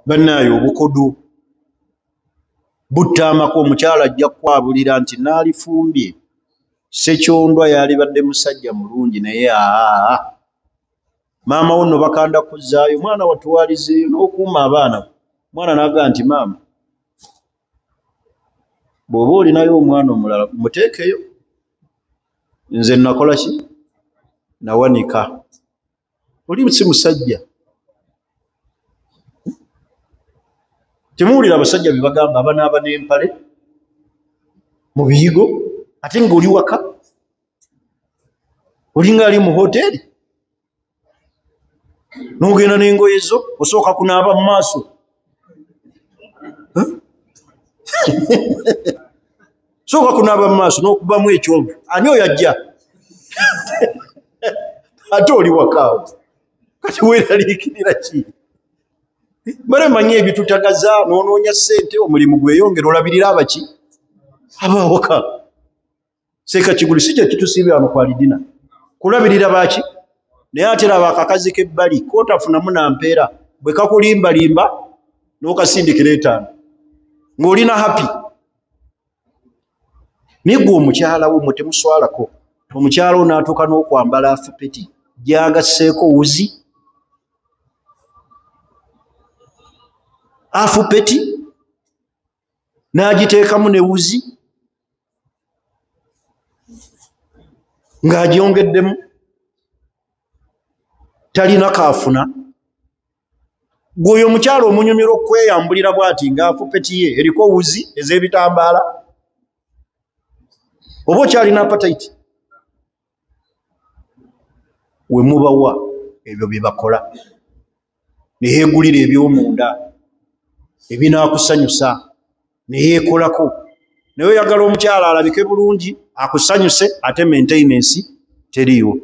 bannayo obukodo butta amako. Omukyala ajja kukwabulira nti naalifumbye Ssekyondwa yalibadde musajja mulungi naye maama wo nno bakanda kuzzaayo mwana watuwalizeeyo n'okuuma abaana. Mwana n'agaa nti maama bw'oba olinayo omwana omulala muteekeyo, nze nakola ki? Nawanika. Oli si musajja. Temuwulira abasajja be bagamba abanaaba n'empale mu biyigo ate ng'oli waka olinga ali mu hoteri n'ogenda n'engoye zo osooka kunaaba mu maaso. Sooka kunaaba mu maaso n'okubamu ekyovu. Ani oyo ajja? Ate oli wakaawo kati weeraliikirira ki? Bale manyi ebitutagaza n'onoonya ssente omulimu gweyongera olabirira abaki? Abawaka. Seeka Kigulu si kye kitusiibye wano ku Alidina kulabirira baaki? Naye ate laba akakazi k'ebbali kootafunamu na mpeera bwe kakulimbalimba n'okasindikira 5 ng'olina happy. Nigwe omukyala wo mwe temuswalako. Omukyala wo n'atuuka n'okwambala afupeti gy'agasseeko wuzi. Afupeti n'agiteekamu ne wuzi ng'agyongeddemu talina kaafuna. Gwe oyo omukyala omunyumira okweyambulira bw'ati ng'afupeti ye eriko wuzi ez'ebitambaala. Oba okyalina appetite? We mubawa ebyo bye bakola ne yeegulira eby'omunda ebinaakusanyusa ne yeekolako. Naye oyagala omukyala alabike bulungi akusanyuse ate maintenance teriiwo.